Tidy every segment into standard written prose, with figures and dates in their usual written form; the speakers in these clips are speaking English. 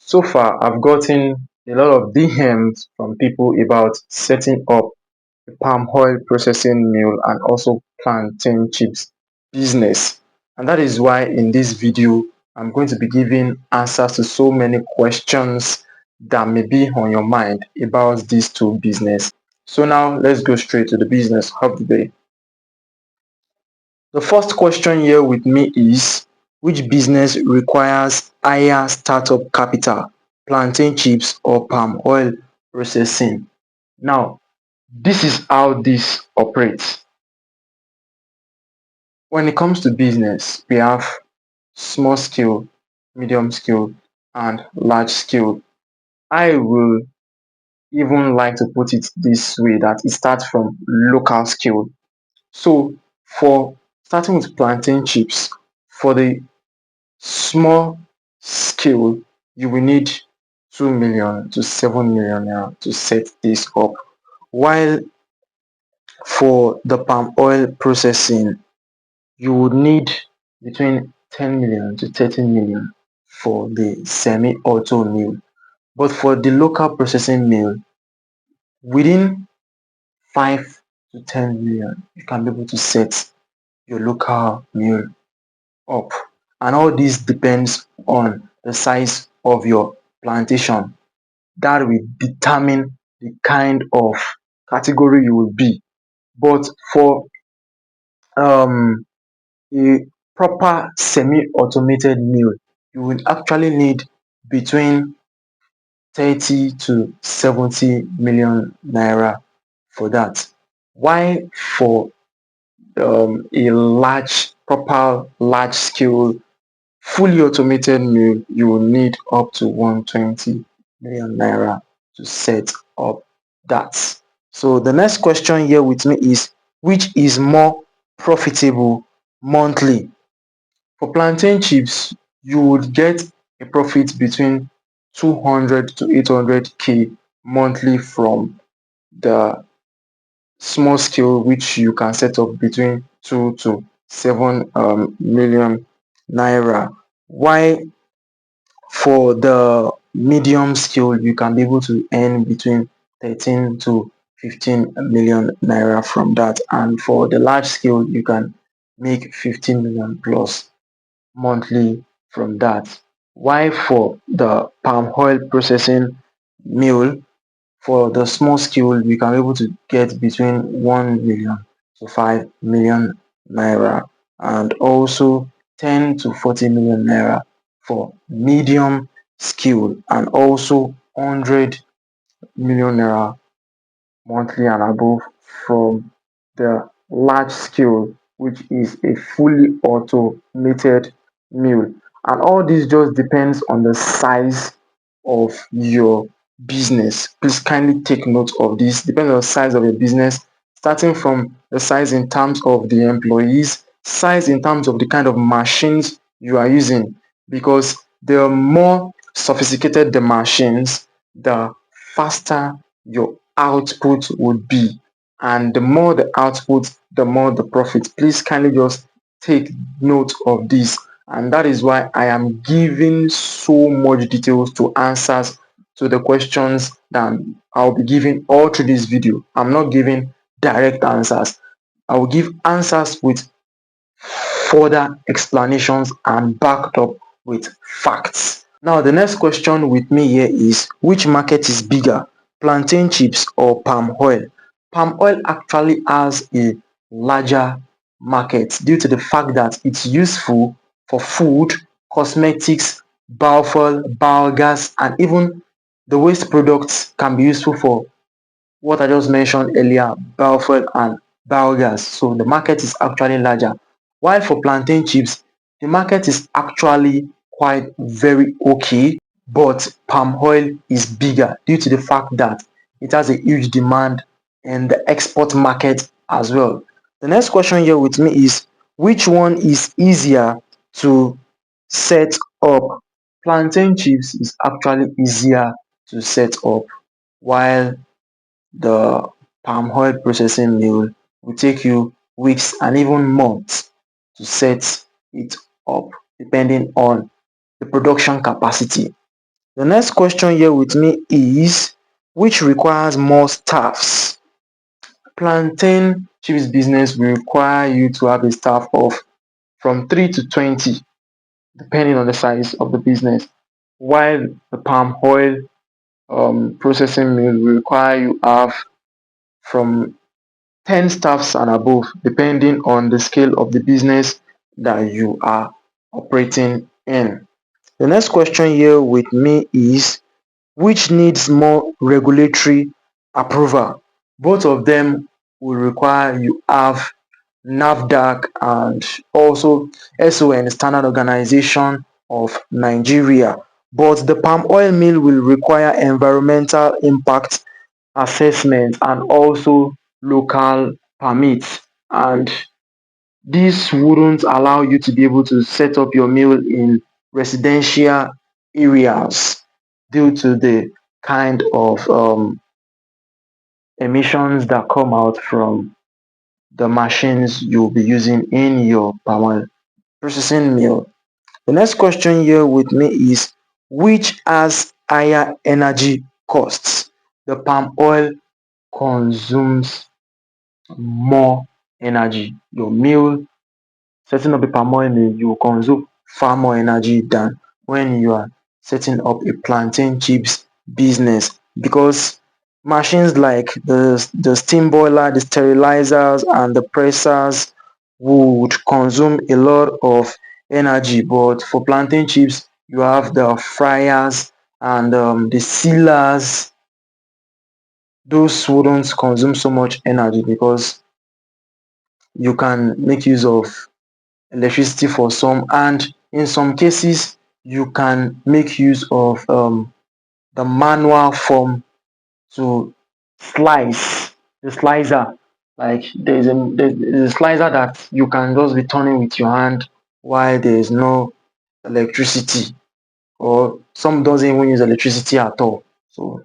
So far, I've gotten a lot of DMs from people about setting up a palm oil processing mill and also plantain chips business. And that is why in this video, I'm going to be giving answers to so many questions that may be on your mind about these two business. So now let's go straight to the business of the day. The first question here with me is, which business requires higher startup capital, plantain chips or palm oil processing? Now, this is how this operates. When it comes to business, we have small scale, medium scale, and large scale. I will even like to put it this way, that it starts from local scale. So for starting with plantain chips, for the small scale, you will need 2 million to 7 million naira to set this up. While for the palm oil processing, you would need between 10 million to 13 million for the semi-auto mill. But for the local processing mill, within 5 to 10 million, you can be able to set your local mill up. And all this depends on the size of your plantation. That will determine the kind of category you will be. But for a proper semi-automated mill, you will actually need between 30 to 70 million naira for that. Why for a proper large scale, fully automated mill, you will need up to 120 million naira to set up that. So the next question here with me is, which is more profitable monthly? For plantain chips, you would get a profit between 200 to 800k monthly from the small scale, which you can set up between 2 to 7 million naira. Why for the medium scale, you can be able to earn between 13 to 15 million naira from that. And for the large scale, you can make 15 million plus monthly from that. Why for the palm oil processing mill, for the small scale, we can be able to get between 1 million to 5 million naira, and also 10 to 40 million naira for medium scale, and also 100 million naira monthly and above from the large scale, which is a fully automated mill. And all this just depends on the size of your business. Please kindly take note of this. Depends on the size of your business, starting from the size in terms of the employees, size in terms of the kind of machines you are using, because the more sophisticated the machines, the faster your output would be, and the more the output, the more the profit. Please kindly just take note of this, and that is why I am giving so much details to answers to the questions that I'll be giving all through this video. I'm not giving direct answers. I will give answers with further explanations and backed up with facts. Now, the next question with me here is, which market is bigger, plantain chips or palm oil? Palm oil actually has a larger market due to the fact that it's useful for food, cosmetics, biofuel, biogas, and even the waste products can be useful for what I just mentioned earlier, biofuel and biogas. So the market is actually larger. While for plantain chips, the market is actually quite very okay, but palm oil is bigger due to the fact that it has a huge demand in the export market as well. The next question here with me is, which one is easier to set up? Plantain chips is actually easier to set up, while the palm oil processing mill will take you weeks and even months to set it up, depending on the production capacity. The next question here with me is, which requires more staffs? Plantain chips business will require you to have a staff of from 3 to 20, depending on the size of the business, while the palm oil processing mill will require you have from 10 staffs and above, depending on the scale of the business that you are operating in. The next question here with me is, which needs more regulatory approval? Both of them will require you have NAFDAC and also SON, Standard Organization of Nigeria. But the palm oil mill will require environmental impact assessment and also local permits. And this wouldn't allow you to be able to set up your mill in residential areas due to the kind of emissions that come out from the machines you'll be using in your palm oil processing mill. The next question here with me is, which has higher energy costs? The palm oil consumes more energy. Your mill, setting up a palm oil mill, you will consume far more energy than when you are setting up a plantain chips business, because machines like the steam boiler, the sterilizers, and the pressers would consume a lot of energy. But for plantain chips, you have the fryers and the sealers. Those wouldn't consume so much energy because you can make use of electricity for some, and in some cases you can make use of the manual form to slice the slicer. Like there's a slicer that you can just be turning with your hand while there is no electricity, or some doesn't even use electricity at all. So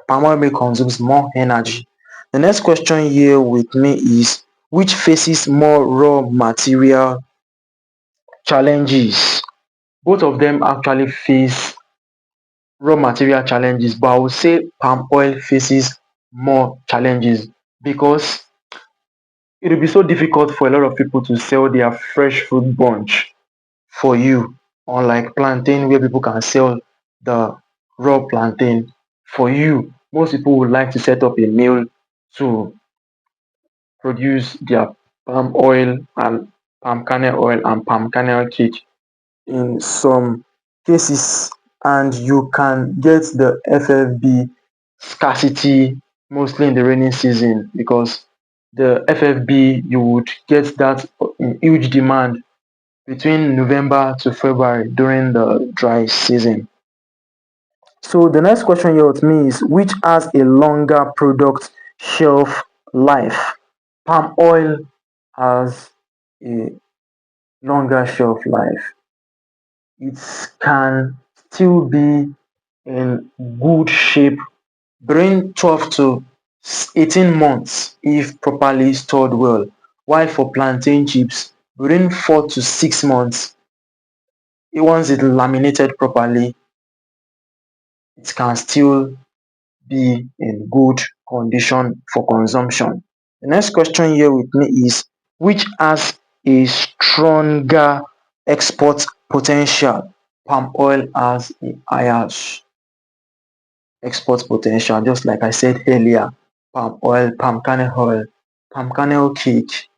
palm oil mill consumes more energy. The next question here with me is, which faces more raw material challenges? Both of them actually face raw material challenges, but I would say palm oil faces more challenges because it will be so difficult for a lot of people to sell their fresh fruit bunch for you, unlike plantain where people can sell the raw plantain for you. Most people would like to set up a mill to produce their palm oil and palm kernel oil and palm kernel cake in some cases, and you can get the FFB scarcity mostly in the rainy season, because the FFB you would get that in huge demand between November to February during the dry season. So the next question here with me is, which has a longer product shelf life? Palm oil has a longer shelf life. It can still be in good shape between 12 to 18 months if properly stored well, while for plantain chips, within 4 to 6 months, once it's laminated properly, it can still be in good condition for consumption. The next question here with me is, which has a stronger export potential? Palm oil has a higher export potential, just like I said earlier. Palm oil, palm kernel cake,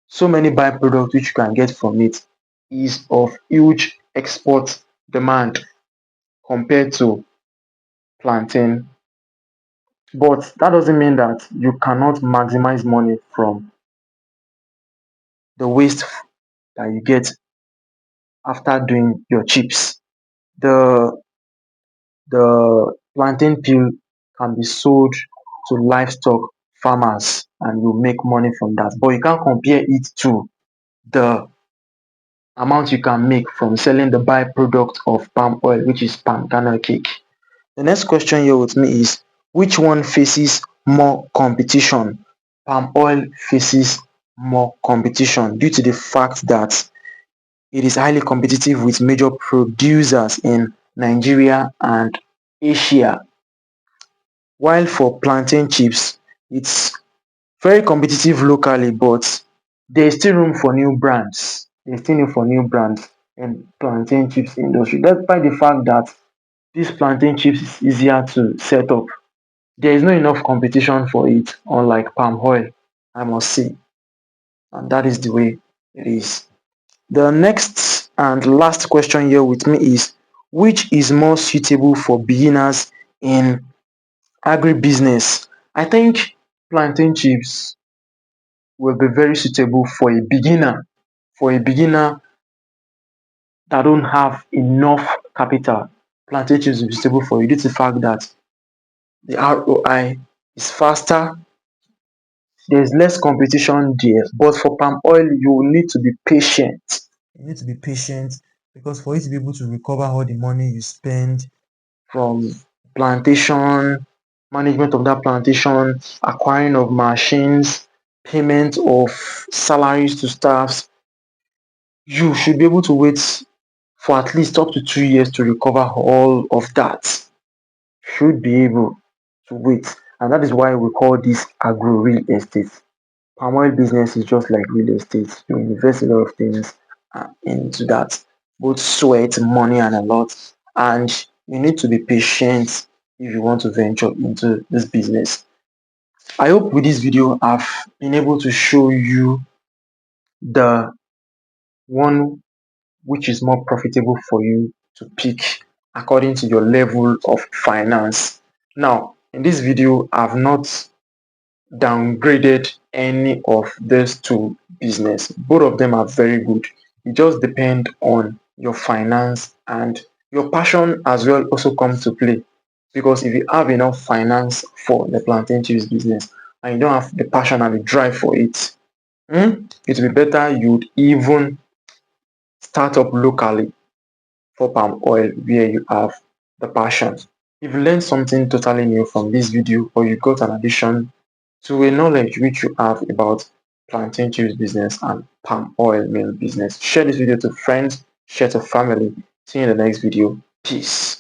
so many byproducts which you can get from it is of huge export demand compared to plantain. But that doesn't mean that you cannot maximize money from the waste that you get after doing your chips. The the plantain peel can be sold to livestock farmers and you make money from that. But you can't compare it to the amount you can make from selling the byproduct of palm oil, which is palm kernel cake. The next question here with me is, which one faces more competition? Palm oil faces more competition due to the fact that it is highly competitive with major producers in Nigeria and Asia. While for plantain chips, it's very competitive locally, but there's still room for new brands. There's still room for new brands in plantain chips industry. Despite the fact that this plantain chips is easier to set up, there is not enough competition for it, unlike palm oil, I must say. And that is the way it is. The next and last question here with me is, which is more suitable for beginners in agribusiness? I think plantain chips will be very suitable for a beginner that don't have enough capital. Plantain chips will be suitable for you due to the fact that the ROI is faster, there's less competition there. But for palm oil, you will need to be patient. You need to be patient because for you to be able to recover all the money you spend from plantation, management of that plantation, acquiring of machines, payment of salaries to staffs, you should be able to wait for at least up to 2 years to recover all of that. Should be able to wait. And that is why we call this agro real estate. Palm oil business is just like real estate. You invest a lot of things into that, both sweat, money, and a lot. And you need to be patient if you want to venture into this business. I hope with this video I've been able to show you the one which is more profitable for you to pick according to your level of finance. Now, in this video, I've not downgraded any of these two business. Both of them are very good. It just depends on your finance, and your passion as well also comes to play. Because if you have enough finance for the plantain chips business and you don't have the passion and the drive for it, it will be better you'd even start up locally for palm oil where you have the passion. If you learned something totally new from this video, or you got an addition to a knowledge which you have about plantain chips business and palm oil mill business, share this video to friends, share to family. See you in the next video. Peace.